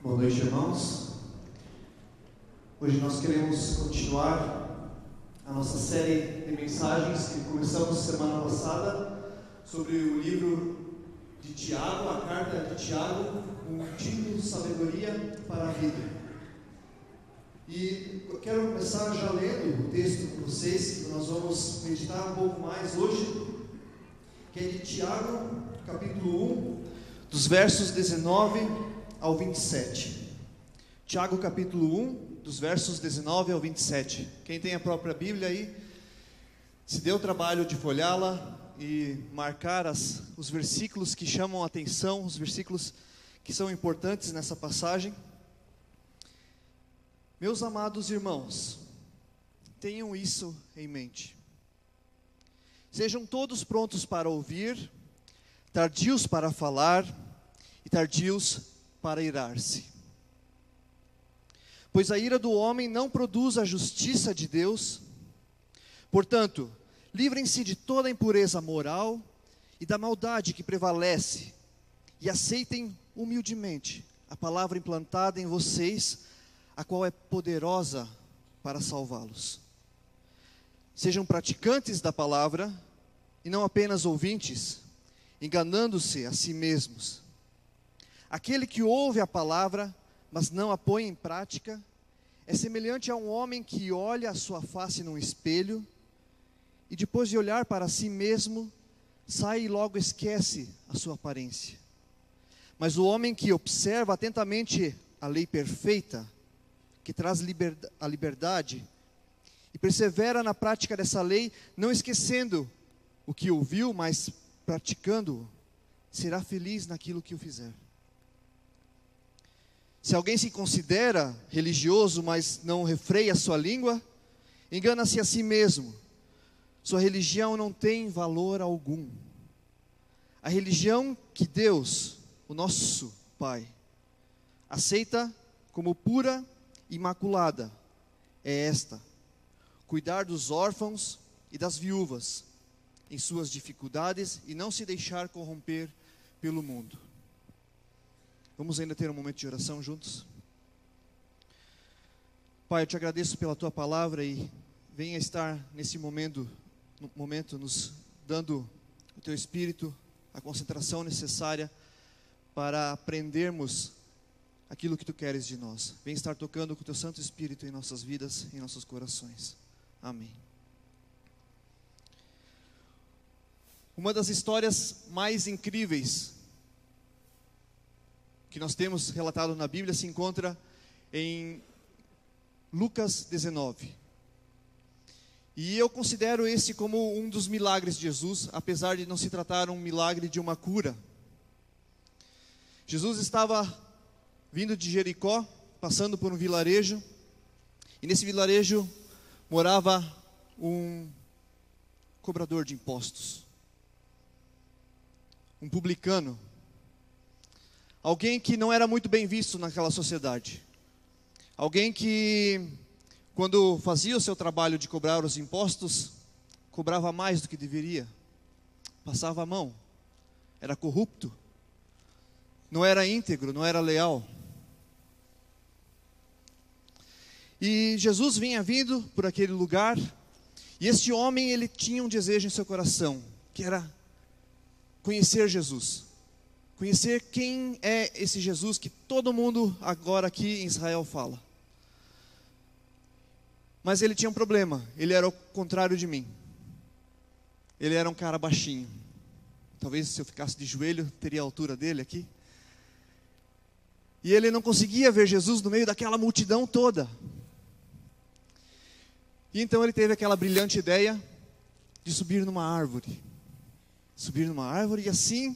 Boa noite, irmãos. Hoje nós queremos continuar a nossa série de mensagens que começamos semana passada sobre o livro de Tiago, a carta de Tiago, um título de sabedoria para a vida. E eu quero começar já lendo o texto com vocês, que nós vamos meditar um pouco mais hoje, que é de Tiago, capítulo 1, dos versos 19 ao 27. Tiago capítulo 1, dos versos 19 ao 27. Quem tem a própria Bíblia aí, se deu o trabalho de folhá-la e marcar os versículos que chamam a atenção, os versículos que são importantes nessa passagem. Meus amados irmãos, tenham isso em mente. Sejam todos prontos para ouvir, tardios para falar e tardios para irar-se. Pois a ira do homem não produz a justiça de Deus. Portanto, livrem-se de toda impureza moral e da maldade que prevalece, e aceitem humildemente a palavra implantada em vocês, a qual é poderosa para salvá-los. Sejam praticantes da palavra e não apenas ouvintes, enganando-se a si mesmos. Aquele que ouve a palavra, mas não a põe em prática, é semelhante a um homem que olha a sua face num espelho e depois de olhar para si mesmo, sai e logo esquece a sua aparência. Mas o homem que observa atentamente a lei perfeita, que traz a liberdade, e persevera na prática dessa lei, não esquecendo o que ouviu, mas praticando-o, será feliz naquilo que o fizer. Se alguém se considera religioso, mas não refreia sua língua, engana-se a si mesmo. Sua religião não tem valor algum. A religião que Deus, o nosso Pai, aceita como pura e imaculada é esta: cuidar dos órfãos e das viúvas em suas dificuldades e não se deixar corromper pelo mundo. Vamos ainda ter um momento de oração juntos? Pai, eu te agradeço pela tua palavra e venha estar nesse momento nos dando o teu Espírito, a concentração necessária para aprendermos aquilo que tu queres de nós. Venha estar tocando com o teu Santo Espírito em nossas vidas, em nossos corações. Amém. Uma das histórias mais incríveis que nós temos relatado na Bíblia se encontra em Lucas 19. E eu considero esse como um dos milagres de Jesus, apesar de não se tratar um milagre de uma cura. Jesus estava vindo de Jericó, passando por um vilarejo, e nesse vilarejo morava um cobrador de impostos, um publicano, alguém que não era muito bem visto naquela sociedade, alguém que, quando fazia o seu trabalho de cobrar os impostos, cobrava mais do que deveria, passava a mão, era corrupto, não era íntegro, não era leal. E Jesus vinha vindo por aquele lugar, e este homem, ele tinha um desejo em seu coração, que era conhecer Jesus. Conhecer quem é esse Jesus que todo mundo agora aqui em Israel fala. Mas ele tinha um problema, ele era o contrário de mim. Ele era um cara baixinho. Talvez se eu ficasse de joelho, teria a altura dele aqui. E ele não conseguia ver Jesus no meio daquela multidão toda. E então ele teve aquela brilhante ideia de subir numa árvore. Subir numa árvore e assim,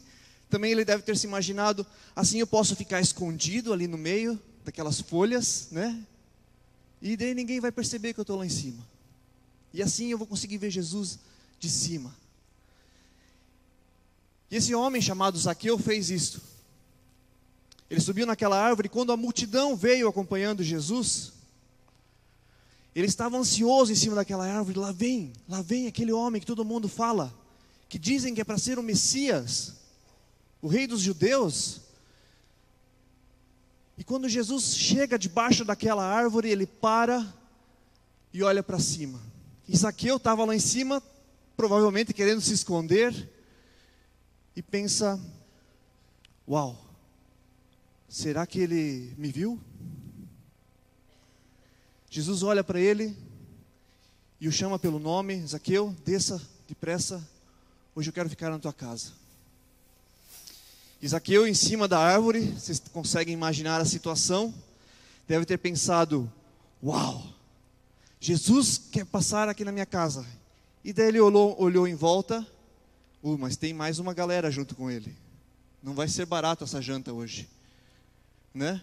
também ele deve ter se imaginado, assim eu posso ficar escondido ali no meio daquelas folhas, né? E daí ninguém vai perceber que eu estou lá em cima. E assim eu vou conseguir ver Jesus de cima. E esse homem chamado Zaqueu fez isto. Ele subiu naquela árvore e quando a multidão veio acompanhando Jesus, ele estava ansioso em cima daquela árvore. Lá vem aquele homem que todo mundo fala, que dizem que é para ser o Messias, o rei dos judeus. E quando Jesus chega debaixo daquela árvore, ele para e olha para cima. E Zaqueu estava lá em cima, provavelmente querendo se esconder, e pensa: uau, será que ele me viu? Jesus olha para ele e o chama pelo nome: Zaqueu, desça depressa, hoje eu quero ficar na tua casa. E Zaqueu em cima da árvore, vocês conseguem imaginar a situação, deve ter pensado: uau, Jesus quer passar aqui na minha casa. E daí ele olhou em volta: mas tem mais uma galera junto com ele, não vai ser barato essa janta hoje, né?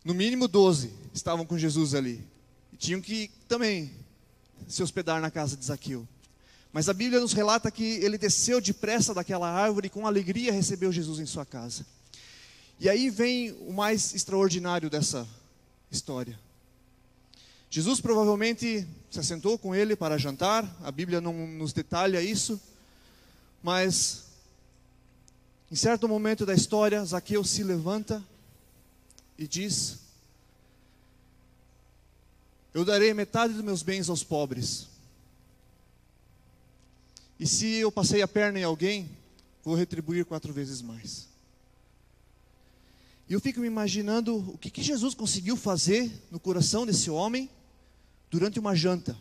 No mínimo 12 estavam com Jesus ali, e tinham que também se hospedar na casa de Zaqueu. Mas a Bíblia nos relata que ele desceu depressa daquela árvore e com alegria recebeu Jesus em sua casa. E aí vem o mais extraordinário dessa história. Jesus provavelmente se assentou com ele para jantar, a Bíblia não nos detalha isso, mas em certo momento da história, Zaqueu se levanta e diz: eu darei metade dos meus bens aos pobres. E se eu passei a perna em alguém, vou retribuir 4 vezes mais. E eu fico me imaginando o que Jesus conseguiu fazer no coração desse homem durante uma janta.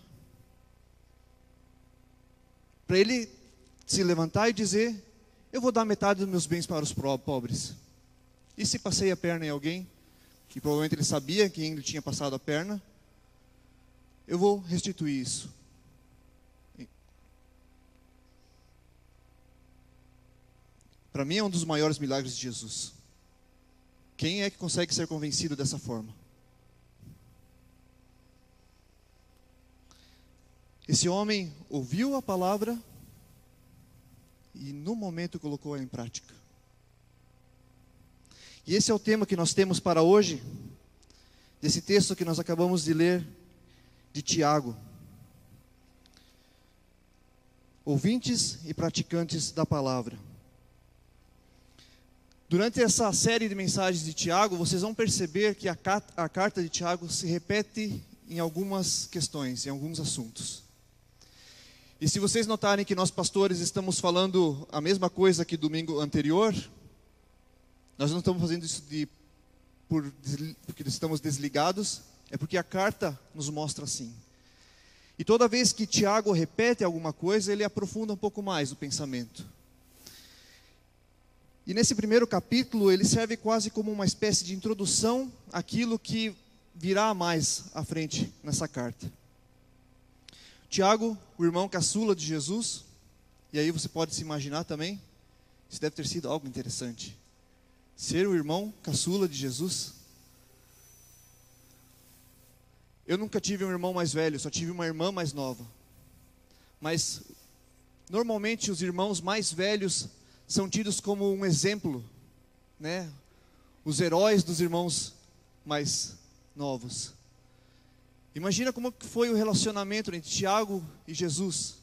Para ele se levantar e dizer: eu vou dar metade dos meus bens para os pobres. E se passei a perna em alguém, que provavelmente ele sabia quem ele tinha passado a perna, eu vou restituir isso. Para mim é um dos maiores milagres de Jesus. Quem é que consegue ser convencido dessa forma? Esse homem ouviu a palavra e no momento colocou-a em prática. E esse é o tema que nós temos para hoje, desse texto que nós acabamos de ler, de Tiago. Ouvintes e praticantes da palavra. Durante essa série de mensagens de Tiago, vocês vão perceber que a carta de Tiago se repete em algumas questões, em alguns assuntos. E se vocês notarem que nós pastores estamos falando a mesma coisa que domingo anterior, nós não estamos fazendo isso porque estamos desligados, é porque a carta nos mostra assim. E toda vez que Tiago repete alguma coisa, ele aprofunda um pouco mais o pensamento. E nesse primeiro capítulo, ele serve quase como uma espécie de introdução àquilo que virá mais à frente nessa carta. Tiago, o irmão caçula de Jesus, e aí você pode se imaginar também, isso deve ter sido algo interessante. Ser o irmão caçula de Jesus. Eu nunca tive um irmão mais velho, só tive uma irmã mais nova. Mas, normalmente, os irmãos mais velhos são tidos como um exemplo, né? Os heróis dos irmãos mais novos. Imagina como foi o relacionamento entre Tiago e Jesus.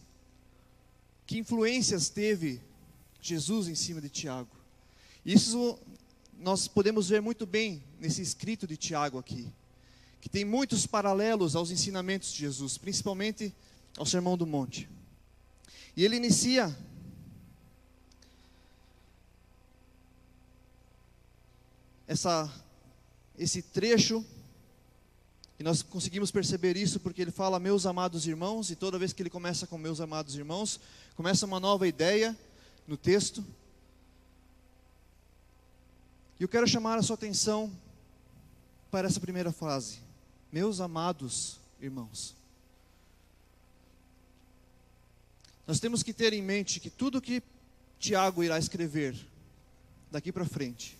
Que influências teve Jesus em cima de Tiago? Isso nós podemos ver muito bem nesse escrito de Tiago aqui, que tem muitos paralelos aos ensinamentos de Jesus, principalmente ao Sermão do Monte. E ele inicia esse trecho, e nós conseguimos perceber isso porque ele fala meus amados irmãos, e toda vez que ele começa com meus amados irmãos, começa uma nova ideia no texto. E eu quero chamar a sua atenção para essa primeira frase: meus amados irmãos. Nós temos que ter em mente que tudo que Tiago irá escrever daqui para frente,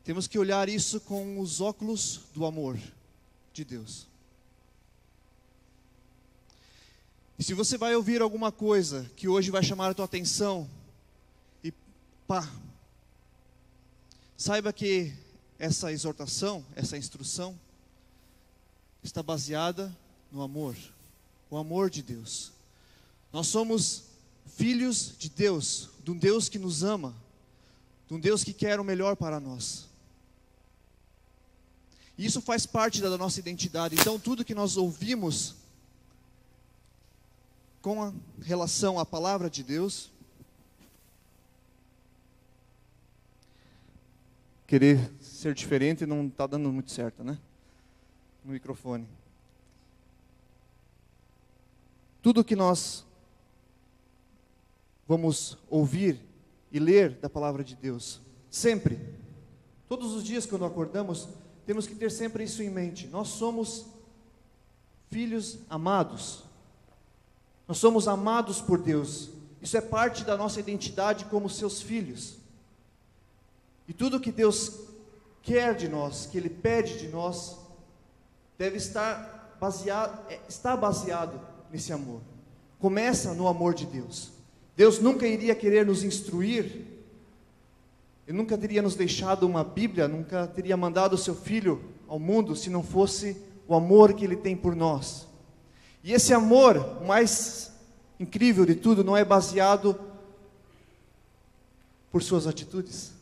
temos que olhar isso com os óculos do amor de Deus. E se você vai ouvir alguma coisa que hoje vai chamar a tua atenção, e saiba que essa exortação, essa instrução, está baseada no amor, o amor de Deus. Nós somos filhos de Deus, de um Deus que nos ama, de um Deus que quer o melhor para nós. E isso faz parte da nossa identidade. Então, tudo que nós ouvimos com a relação à palavra de Deus, querer ser diferente não está dando muito certo, né? No microfone. Tudo que nós vamos ouvir e ler da palavra de Deus, sempre, todos os dias quando acordamos, temos que ter sempre isso em mente. Nós somos filhos amados. Nós somos amados por Deus. Isso é parte da nossa identidade como seus filhos. E tudo que Deus quer de nós, que Ele pede de nós, deve estar baseado nesse amor. Começa no amor de Deus. Deus nunca iria querer nos instruir. Ele nunca teria nos deixado uma Bíblia, nunca teria mandado o seu Filho ao mundo, se não fosse o amor que Ele tem por nós. E esse amor, o mais incrível de tudo, não é baseado por suas atitudes.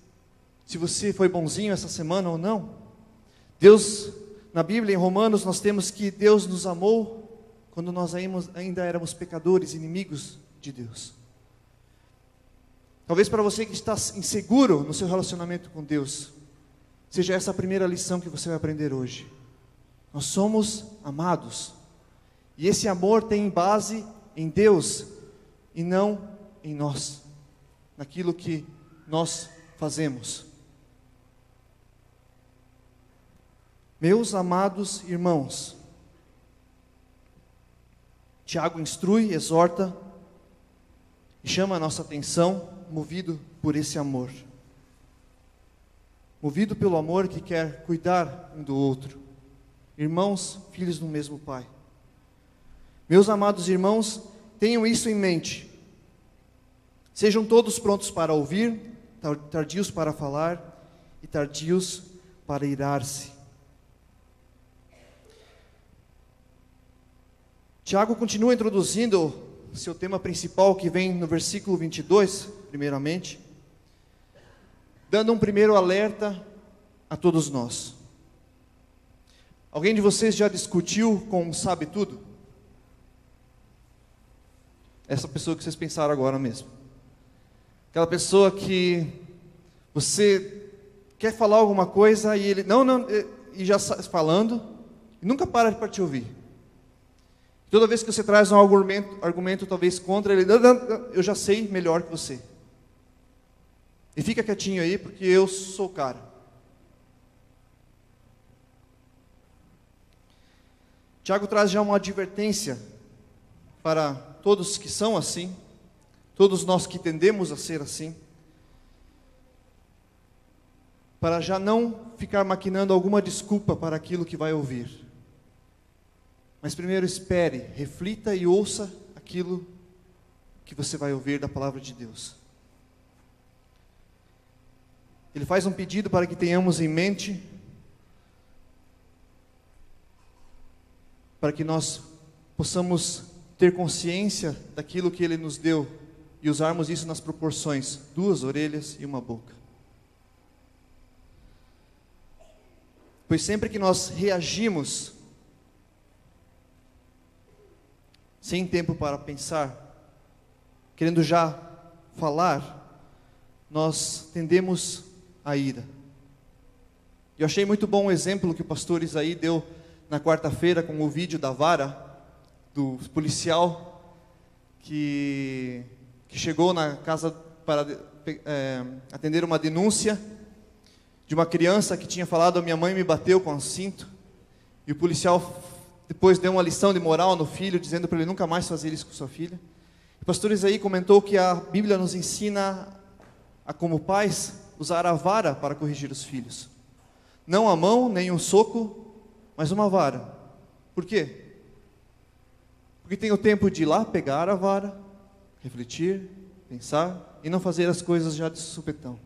Se você foi bonzinho essa semana ou não. Deus, na Bíblia, em Romanos, nós temos que Deus nos amou quando nós ainda éramos pecadores, inimigos de Deus. Talvez para você que está inseguro no seu relacionamento com Deus, seja essa a primeira lição que você vai aprender hoje. Nós somos amados. E esse amor tem base em Deus e não em nós, naquilo que nós fazemos. Meus amados irmãos, Tiago instrui, exorta e chama a nossa atenção, movido por esse amor. Movido pelo amor que quer cuidar um do outro. Irmãos, filhos do mesmo Pai. Meus amados irmãos, tenham isso em mente. Sejam todos prontos para ouvir, tardios para falar e tardios para irar-se. Tiago continua introduzindo seu tema principal, que vem no versículo 22, primeiramente, dando um primeiro alerta a todos nós. Alguém de vocês já discutiu com um sabe-tudo? Essa pessoa que vocês pensaram agora mesmo. Aquela pessoa que você quer falar alguma coisa e ele, não, e já está falando, e nunca para te ouvir. Toda vez que você traz um argumento talvez contra ele, não, eu já sei melhor que você. E fica quietinho aí, porque eu sou o cara. Tiago traz já uma advertência para todos que são assim, todos nós que tendemos a ser assim, para já não ficar maquinando alguma desculpa para aquilo que vai ouvir. Mas primeiro espere, reflita e ouça aquilo que você vai ouvir da palavra de Deus. Ele faz um pedido para que tenhamos em mente, para que nós possamos ter consciência daquilo que Ele nos deu e usarmos isso nas proporções, 2 orelhas e 1 boca. Pois sempre que nós reagimos sem tempo para pensar, querendo já falar, nós tendemos a ira. Eu achei muito bom o exemplo que o pastor Isaí deu na quarta-feira com o vídeo da vara, do policial que chegou na casa para atender uma denúncia de uma criança que tinha falado: a minha mãe me bateu com um cinto, e o policial depois deu uma lição de moral no filho, dizendo para ele nunca mais fazer isso com sua filha. O pastor Isaí comentou que a Bíblia nos ensina a, como pais, usar a vara para corrigir os filhos. Não a mão, nem um soco, mas uma vara. Por quê? Porque tem o tempo de ir lá, pegar a vara, refletir, pensar, e não fazer as coisas já de supetão.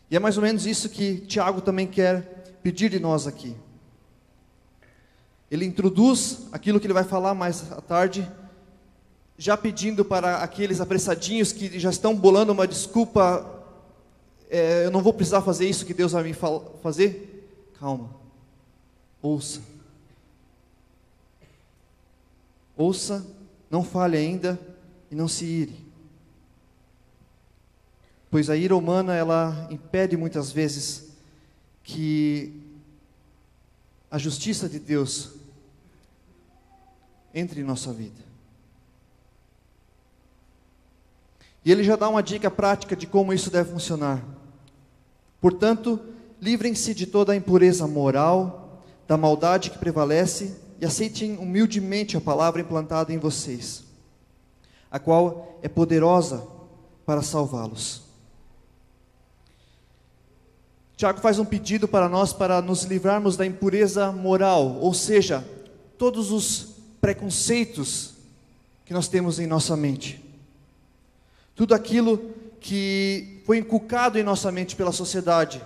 E é mais ou menos isso que Tiago também quer pedir de nós aqui. Ele introduz aquilo que ele vai falar mais à tarde, já pedindo para aqueles apressadinhos que já estão bolando uma desculpa eu não vou precisar fazer isso que Deus vai me fazer. Calma, ouça. Ouça, não fale ainda e não se ire. Pois a ira humana, ela impede muitas vezes que a justiça de Deus entre em nossa vida. E ele já dá uma dica prática de como isso deve funcionar. Portanto, livrem-se de toda a impureza moral, da maldade que prevalece, e aceitem humildemente a palavra implantada em vocês, a qual é poderosa para salvá-los. Tiago faz um pedido para nós para nos livrarmos da impureza moral, ou seja, todos os preconceitos que nós temos em nossa mente. Tudo aquilo que foi inculcado em nossa mente pela sociedade,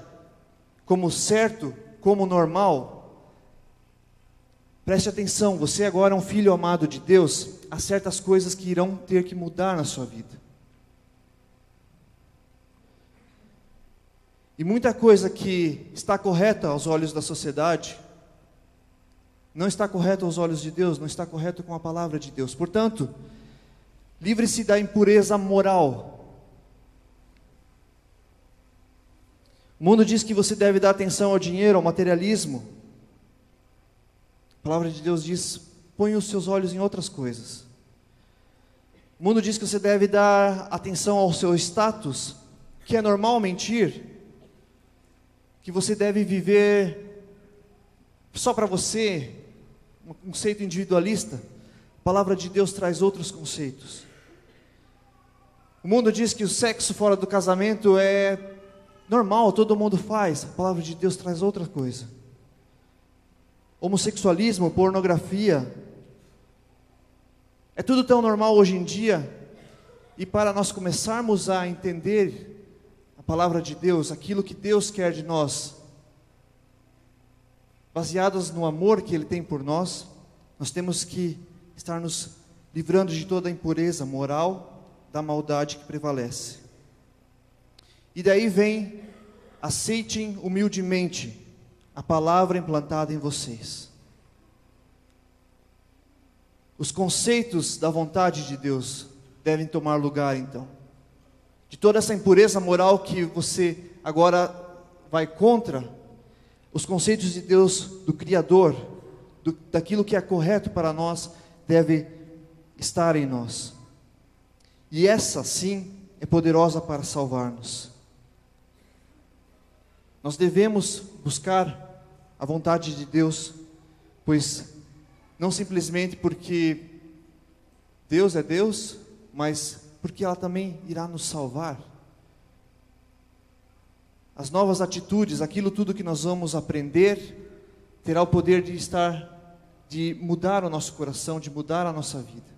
como certo, como normal. Preste atenção, você agora é um filho amado de Deus, há certas coisas que irão ter que mudar na sua vida. E muita coisa que está correta aos olhos da sociedade, não está correta aos olhos de Deus, não está correto com a palavra de Deus. Portanto, livre-se da impureza moral. O mundo diz que você deve dar atenção ao dinheiro, ao materialismo. A palavra de Deus diz: põe os seus olhos em outras coisas. O mundo diz que você deve dar atenção ao seu status, que é normal mentir, que você deve viver só para você, um conceito individualista. A palavra de Deus traz outros conceitos. O mundo diz que o sexo fora do casamento é normal, todo mundo faz. A palavra de Deus traz outra coisa. Homossexualismo, pornografia, é tudo tão normal hoje em dia. E para nós começarmos a entender a palavra de Deus, aquilo que Deus quer de nós, baseados no amor que Ele tem por nós, nós temos que estar nos livrando de toda a impureza moral, da maldade que prevalece. E daí vem: aceitem humildemente a palavra implantada em vocês. Os conceitos da vontade de Deus devem tomar lugar, então. De toda essa impureza moral que você agora vai contra, os conceitos de Deus, do Criador, daquilo que é correto para nós, deve estar em nós. E essa, sim, é poderosa para salvar-nos. Nós devemos buscar a vontade de Deus, pois não simplesmente porque Deus é Deus, mas porque ela também irá nos salvar. As novas atitudes, aquilo tudo que nós vamos aprender, terá o poder de mudar o nosso coração, de mudar a nossa vida.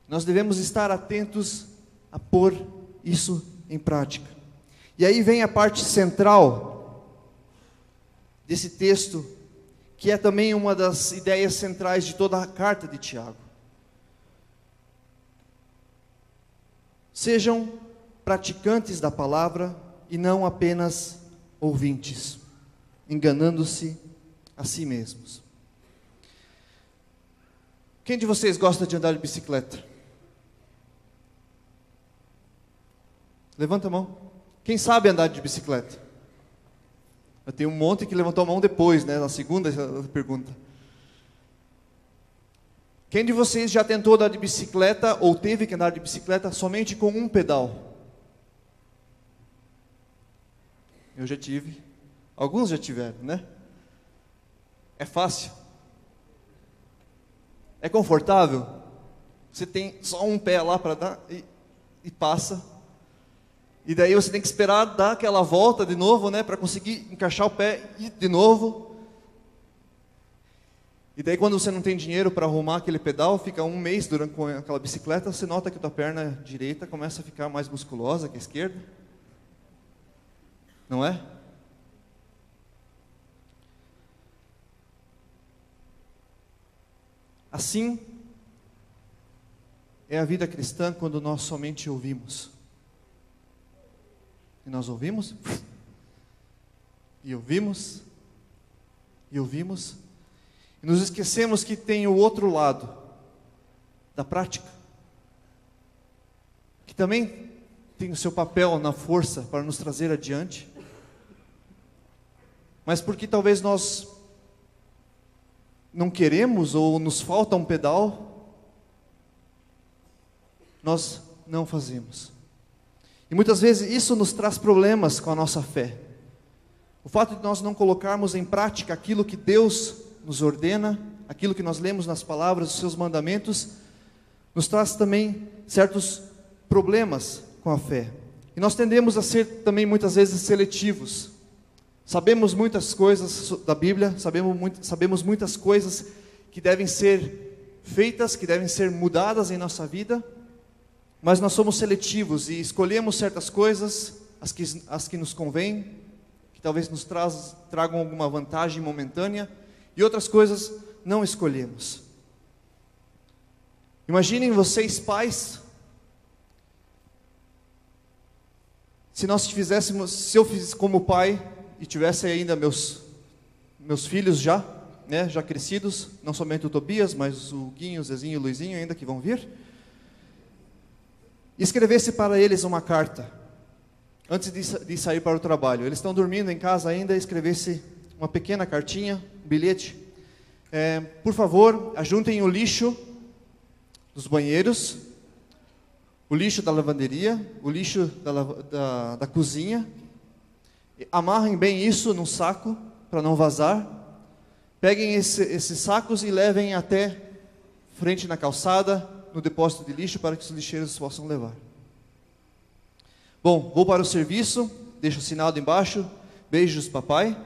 Nós devemos estar atentos a pôr isso em prática. E aí vem a parte central desse texto, que é também uma das ideias centrais de toda a carta de Tiago. Sejam praticantes da palavra e não apenas ouvintes, enganando-se a si mesmos. Quem de vocês gosta de andar de bicicleta? Levanta a mão. Quem sabe andar de bicicleta? Eu tenho um monte que levantou a mão depois, né? Na segunda pergunta. Quem de vocês já tentou andar de bicicleta ou teve que andar de bicicleta somente com um pedal? Eu já tive. Alguns já tiveram, né? É fácil? É confortável? Você tem só um pé lá para dar e passa. E daí você tem que esperar dar aquela volta de novo, né? Para conseguir encaixar o pé e de novo. E daí quando você não tem dinheiro para arrumar aquele pedal, fica um mês durante com aquela bicicleta, você nota que a tua perna direita começa a ficar mais musculosa que a esquerda. Não é? Assim é a vida cristã quando nós somente ouvimos. E nós ouvimos, e ouvimos, e ouvimos, e nos esquecemos que tem o outro lado da prática, que também tem o seu papel na força para nos trazer adiante, mas porque talvez nós não queremos ou nos falta um pedal, nós não fazemos. E muitas vezes isso nos traz problemas com a nossa fé. O fato de nós não colocarmos em prática aquilo que Deus nos ordena, aquilo que nós lemos nas palavras, os seus mandamentos, nos traz também certos problemas com a fé. E nós tendemos a ser também muitas vezes seletivos. Sabemos muitas coisas da Bíblia, sabemos muitas coisas que devem ser feitas, que devem ser mudadas em nossa vida, mas nós somos seletivos e escolhemos certas coisas, as que nos convêm, que talvez nos tragam alguma vantagem momentânea, e outras coisas não escolhemos. Imaginem vocês, pais, se eu fizesse como pai, e tivesse ainda meus filhos já crescidos, não somente o Tobias, mas o Guinho, o Zezinho e o Luizinho ainda que vão vir, e escrevesse para eles uma carta, antes de sair para o trabalho. Eles estão dormindo em casa ainda, e escrevesse uma pequena cartinha, um bilhete. Por favor, ajuntem o lixo dos banheiros, o lixo da lavanderia, o lixo da cozinha, amarrem bem isso num saco, para não vazar, peguem esses sacos e levem até frente na calçada, no depósito de lixo, para que os lixeiros possam levar. Bom, vou para o serviço, deixo assinado embaixo, beijos papai,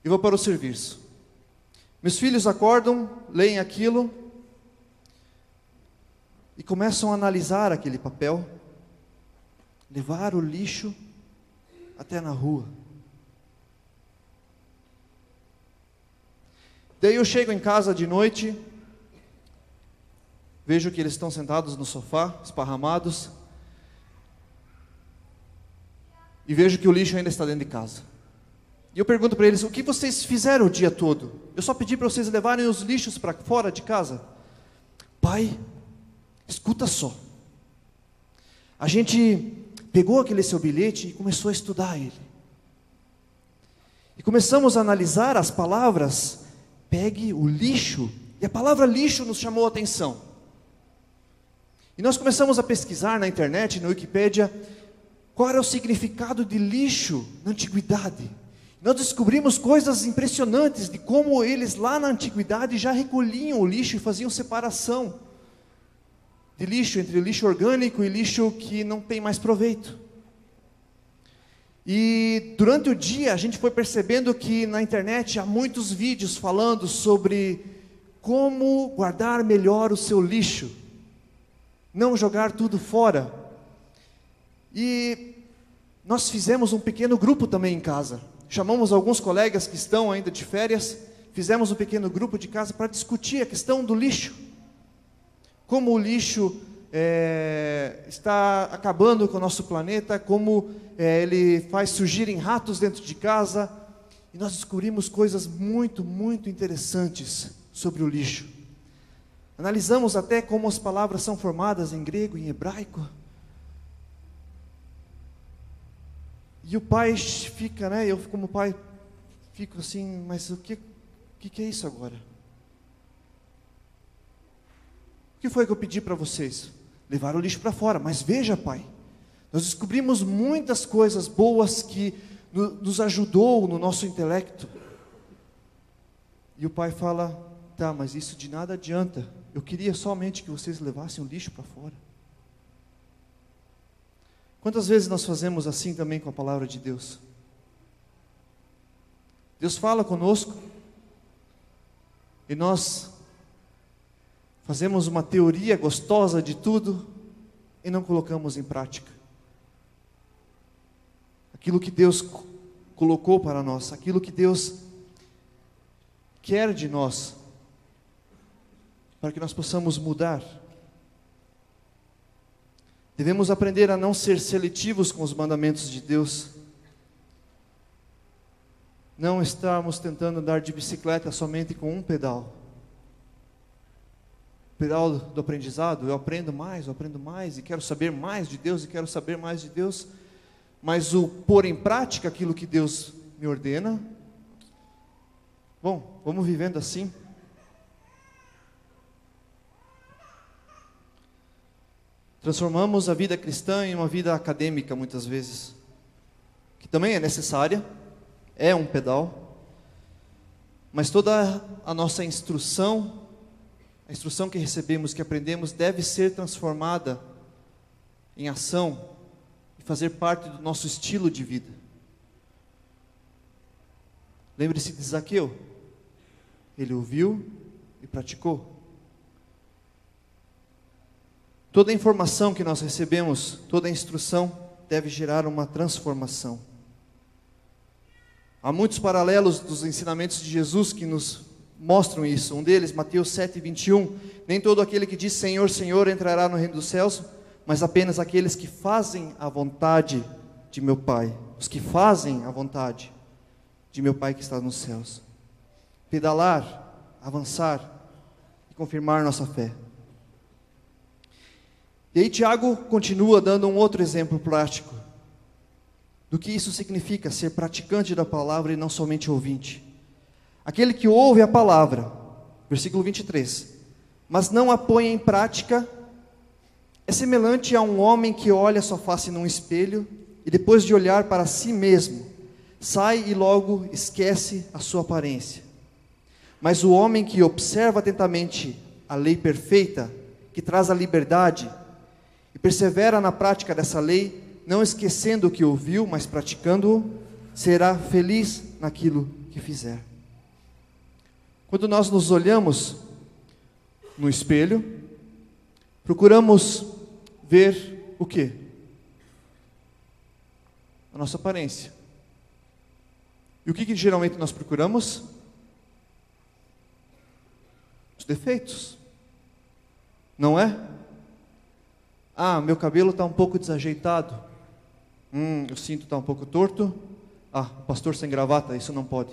e vou para o serviço. Meus filhos acordam, leem aquilo, e começam a analisar aquele papel, levar o lixo até na rua. Daí eu chego em casa de noite, vejo que eles estão sentados no sofá, esparramados, e vejo que o lixo ainda está dentro de casa. E eu pergunto para eles: o que vocês fizeram o dia todo? Eu só pedi para vocês levarem os lixos para fora de casa. Pai, escuta só. A gente pegou aquele seu bilhete e começou a estudar ele. E começamos a analisar as palavras, pegue o lixo. E a palavra lixo nos chamou a atenção. E nós começamos a pesquisar na internet, na Wikipédia, qual era o significado de lixo na antiguidade. Nós descobrimos coisas impressionantes de como eles lá na antiguidade já recolhiam o lixo e faziam separação de lixo, entre lixo orgânico e lixo que não tem mais proveito. E durante o dia a gente foi percebendo que na internet há muitos vídeos falando sobre como guardar melhor o seu lixo, não jogar tudo fora. E nós fizemos um pequeno grupo também em casa, chamamos alguns colegas que estão ainda de férias, fizemos um pequeno grupo de casa para discutir a questão do lixo. Como o lixo está acabando com o nosso planeta, como ele faz surgirem ratos dentro de casa. E nós descobrimos coisas muito, muito interessantes sobre o lixo. Analisamos até como as palavras são formadas em grego e em hebraico. E o pai fica, eu como pai fico assim, mas o que é isso agora? O que foi que eu pedi para vocês? Levar o lixo para fora. Mas veja, pai, nós descobrimos muitas coisas boas que nos ajudou no nosso intelecto. E o pai fala: tá, mas isso de nada adianta. Eu queria somente que vocês levassem o lixo para fora. Quantas vezes nós fazemos assim também com a palavra de Deus? Deus fala conosco e nós fazemos uma teoria gostosa de tudo e não colocamos em prática aquilo que Deus colocou para nós, aquilo que Deus quer de nós, para que nós possamos mudar. Devemos aprender a não ser seletivos com os mandamentos de Deus. Não estarmos tentando andar de bicicleta somente com um pedal. O pedal do aprendizado, eu aprendo mais, e quero saber mais de Deus, mas o pôr em prática aquilo que Deus me ordena, bom, vamos vivendo assim. Transformamos a vida cristã em uma vida acadêmica muitas vezes, que também é necessária, é um pedal, mas toda a nossa instrução, a instrução que recebemos, que aprendemos, deve ser transformada em ação e fazer parte do nosso estilo de vida. Lembre-se de Zaqueu, ele ouviu e praticou. Toda a informação que nós recebemos, toda a instrução deve gerar uma transformação. Há muitos paralelos dos ensinamentos de Jesus que nos mostram isso. Um deles, Mateus 7:21, nem todo aquele que diz Senhor, Senhor entrará no reino dos céus, mas apenas aqueles que fazem a vontade de meu Pai. Os que fazem a vontade de meu Pai que está nos céus. Pedalar, avançar e confirmar nossa fé. E aí Tiago continua dando um outro exemplo prático do que isso significa ser praticante da palavra e não somente ouvinte. Aquele que ouve a palavra, versículo 23, mas não a põe em prática, é semelhante a um homem que olha sua face num espelho e depois de olhar para si mesmo, sai e logo esquece a sua aparência. Mas o homem que observa atentamente a lei perfeita, que traz a liberdade, e persevera na prática dessa lei, não esquecendo o que ouviu, mas praticando-o, será feliz naquilo que fizer. Quando nós nos olhamos no espelho, procuramos ver o quê? A nossa aparência. E o que geralmente nós procuramos? Os defeitos. Não é? Ah, meu cabelo está um pouco desajeitado. O cinto está um pouco torto. Ah, o pastor sem gravata, isso não pode.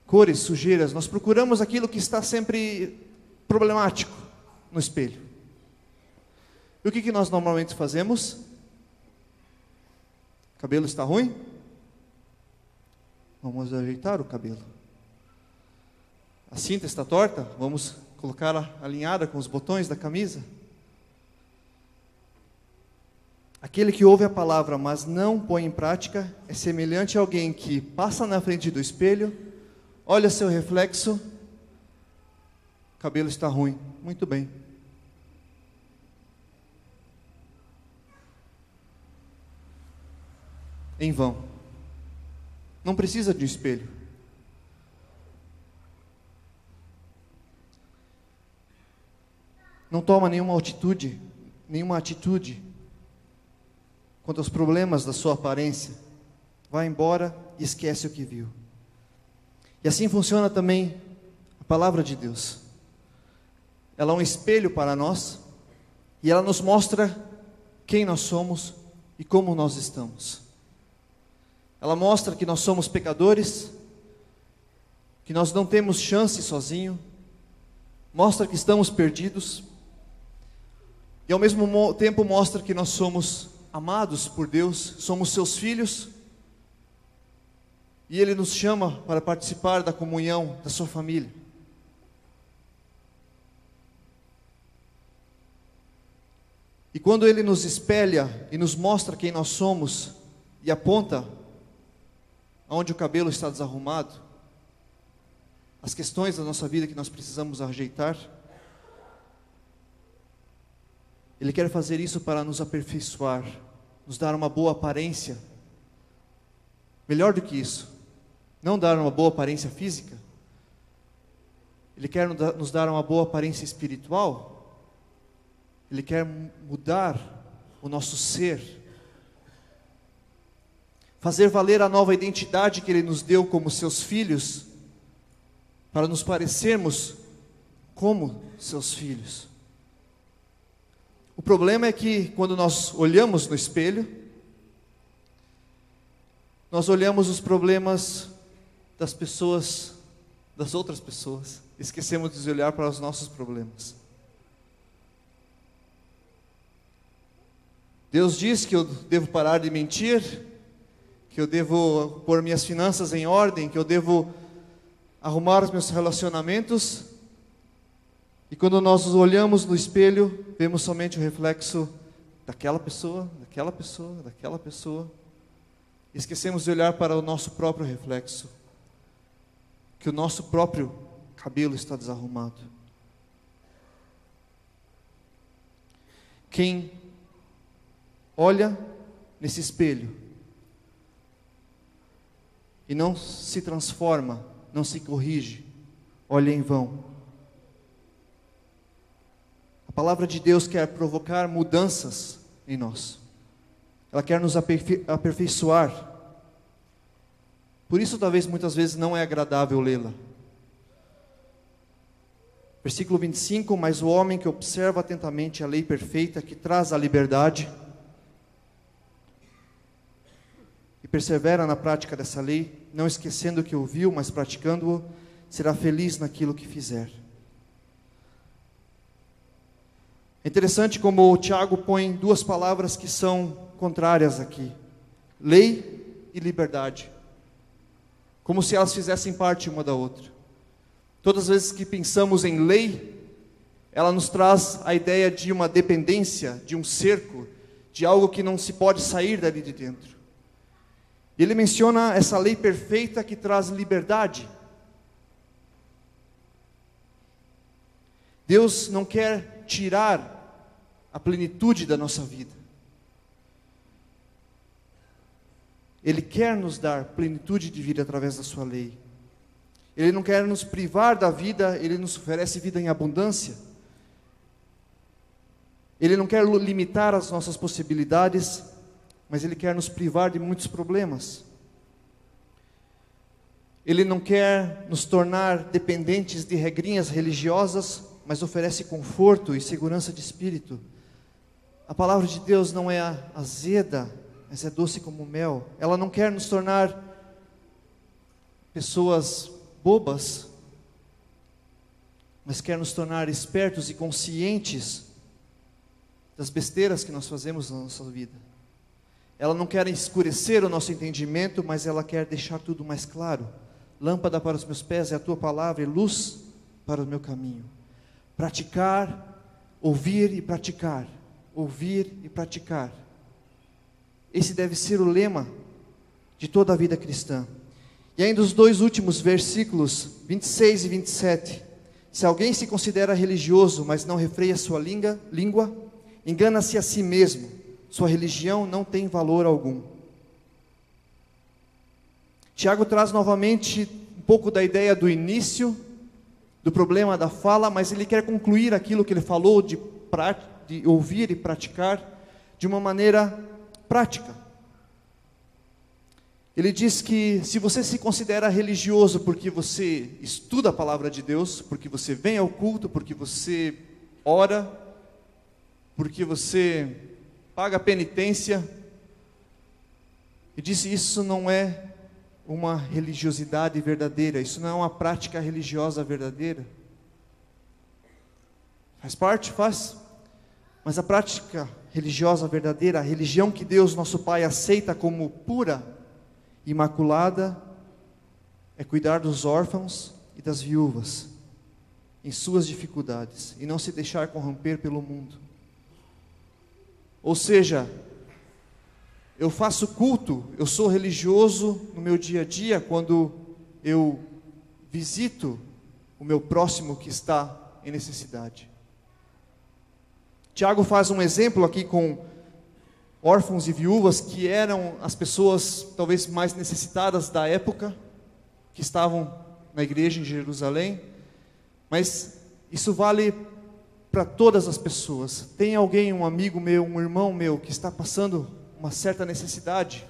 Cores, sujeiras, nós procuramos aquilo que está sempre problemático no espelho. E o que nós normalmente fazemos? O cabelo está ruim? Vamos ajeitar o cabelo. A cinta está torta? Vamos colocá-la alinhada com os botões da camisa. Aquele que ouve a palavra, mas não põe em prática, é semelhante a alguém que passa na frente do espelho, olha seu reflexo, o cabelo está ruim. Muito bem. Em vão. Não precisa de um espelho. Não toma nenhuma atitude quanto aos problemas da sua aparência. Vai embora e esquece o que viu. E assim funciona também a palavra de Deus. Ela é um espelho para nós e ela nos mostra quem nós somos e como nós estamos. Ela mostra que nós somos pecadores, que nós não temos chance sozinho, mostra que estamos perdidos, e ao mesmo tempo mostra que nós somos amados por Deus, somos seus filhos, e Ele nos chama para participar da comunhão da sua família. E quando Ele nos espelha e nos mostra quem nós somos, e aponta onde o cabelo está desarrumado, as questões da nossa vida que nós precisamos ajeitar, Ele quer fazer isso para nos aperfeiçoar, nos dar uma boa aparência. Melhor do que isso, não dar uma boa aparência física. Ele quer nos dar uma boa aparência espiritual. Ele quer mudar o nosso ser. Fazer valer a nova identidade que Ele nos deu como seus filhos, para nos parecermos como seus filhos. O problema é que quando nós olhamos no espelho, nós olhamos os problemas das pessoas, das outras pessoas, esquecemos de olhar para os nossos problemas. Deus diz que eu devo parar de mentir, que eu devo pôr minhas finanças em ordem, que eu devo arrumar os meus relacionamentos. E quando nós nos olhamos no espelho, vemos somente o reflexo daquela pessoa, daquela pessoa, daquela pessoa. Esquecemos de olhar para o nosso próprio reflexo, que o nosso próprio cabelo está desarrumado. Quem olha nesse espelho e não se transforma, não se corrige, olha em vão. A palavra de Deus quer provocar mudanças em nós. Ela quer nos aperfeiçoar. Por isso, talvez, muitas vezes não é agradável lê-la. Versículo 25, mas o homem que observa atentamente a lei perfeita, que traz a liberdade, e persevera na prática dessa lei, não esquecendo o que ouviu, mas praticando-o, será feliz naquilo que fizer. É interessante como o Tiago põe duas palavras que são contrárias aqui: lei e liberdade, como se elas fizessem parte uma da outra. Todas as vezes que pensamos em lei, ela nos traz a ideia de uma dependência, de um cerco, de algo que não se pode sair dali de dentro. Ele menciona essa lei perfeita que traz liberdade. Deus não quer tirar a plenitude da nossa vida. Ele quer nos dar plenitude de vida através da sua lei. Ele não quer nos privar da vida, Ele nos oferece vida em abundância. Ele não quer limitar as nossas possibilidades, mas Ele quer nos privar de muitos problemas. Ele não quer nos tornar dependentes de regrinhas religiosas, mas oferece conforto e segurança de espírito. A palavra de Deus não é azeda, mas é doce como mel. Ela não quer nos tornar pessoas bobas, mas quer nos tornar espertos e conscientes das besteiras que nós fazemos na nossa vida. Ela não quer escurecer o nosso entendimento, mas ela quer deixar tudo mais claro. Lâmpada para os meus pés é a tua palavra e luz para o meu caminho. Praticar, ouvir e praticar. Ouvir e praticar. Esse deve ser o lema de toda a vida cristã. E ainda os dois últimos versículos, 26 e 27. Se alguém se considera religioso, mas não refreia sua língua, engana-se a si mesmo. Sua religião não tem valor algum. Tiago traz novamente um pouco da ideia do início, do problema da fala, mas ele quer concluir aquilo que ele falou de ouvir e praticar de uma maneira prática. Ele diz que se você se considera religioso porque você estuda a palavra de Deus, porque você vem ao culto, porque você ora, porque você paga penitência, ele disse: isso não é uma religiosidade verdadeira, isso não é uma prática religiosa verdadeira. Faz parte? Faz. Mas a prática religiosa verdadeira, a religião que Deus, nosso Pai, aceita como pura, imaculada, é cuidar dos órfãos e das viúvas em suas dificuldades e não se deixar corromper pelo mundo. Ou seja, eu faço culto, eu sou religioso no meu dia a dia quando eu visito o meu próximo que está em necessidade. Tiago faz um exemplo aqui com órfãos e viúvas, que eram as pessoas talvez mais necessitadas da época, que estavam na igreja em Jerusalém, mas isso vale para todas as pessoas. Tem alguém, um amigo meu, um irmão meu, que está passando uma certa necessidade,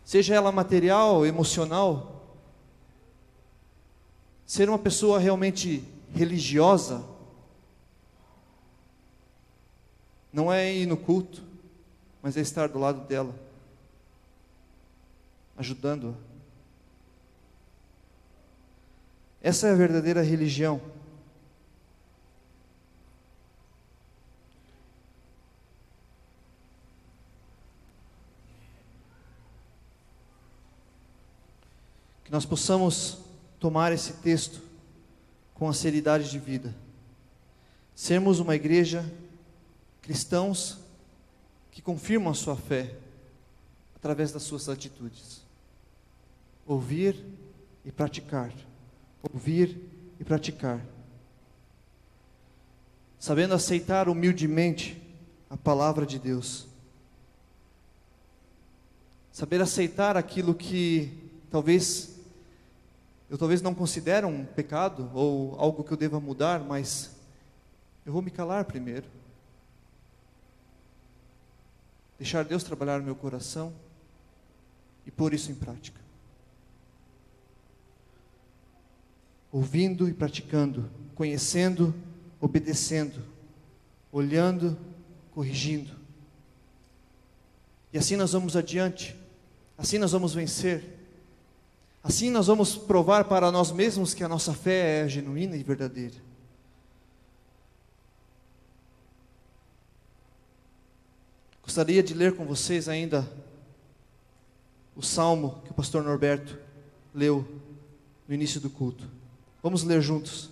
seja ela material, emocional, ser uma pessoa realmente religiosa não é ir no culto, mas é estar do lado dela, ajudando-a. Essa é a verdadeira religião. Que nós possamos tomar esse texto com a seriedade de vida. Sermos uma igreja, cristãos que confirmam a sua fé através das suas atitudes. Ouvir e praticar. Ouvir e praticar. Sabendo aceitar humildemente a palavra de Deus. Saber aceitar aquilo que eu talvez não considere um pecado ou algo que eu deva mudar, mas eu vou me calar primeiro. Deixar Deus trabalhar no meu coração e pôr isso em prática. Ouvindo e praticando, conhecendo, obedecendo, olhando, corrigindo. E assim nós vamos adiante, assim nós vamos vencer. Assim nós vamos provar para nós mesmos que a nossa fé é genuína e verdadeira. Gostaria de ler com vocês ainda o salmo que o pastor Norberto leu no início do culto. Vamos ler juntos.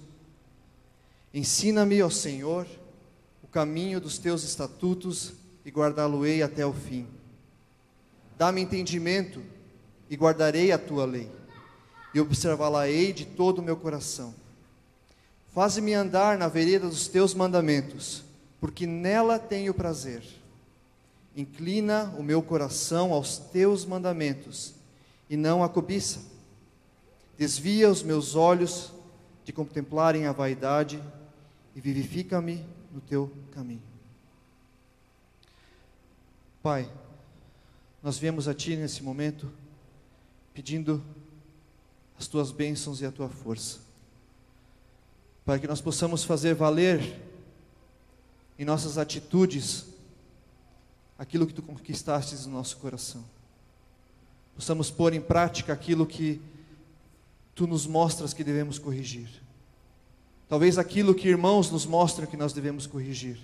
Ensina-me, ó Senhor, o caminho dos teus estatutos e guardá-lo-ei até o fim. Dá-me entendimento e guardarei a tua lei. E observá-la-ei de todo o meu coração. Faze-me andar na vereda dos teus mandamentos, porque nela tenho prazer. Inclina o meu coração aos teus mandamentos, e não à cobiça. Desvia os meus olhos de contemplarem a vaidade, e vivifica-me no teu caminho. Pai, nós viemos a Ti nesse momento, pedindo as Tuas bênçãos e a Tua força, para que nós possamos fazer valer em nossas atitudes aquilo que Tu conquistastes no nosso coração. Possamos pôr em prática aquilo que Tu nos mostras que devemos corrigir. Talvez aquilo que irmãos nos mostram que nós devemos corrigir.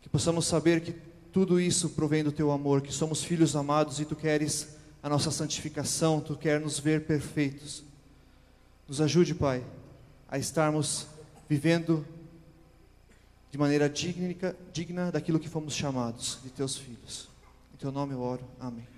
Que possamos saber que tudo isso provém do Teu amor, que somos filhos amados e Tu queres a nossa santificação, Tu queres nos ver perfeitos. Nos ajude, Pai, a estarmos vivendo de maneira digna daquilo que fomos chamados, de Teus filhos. Em Teu nome eu oro. Amém.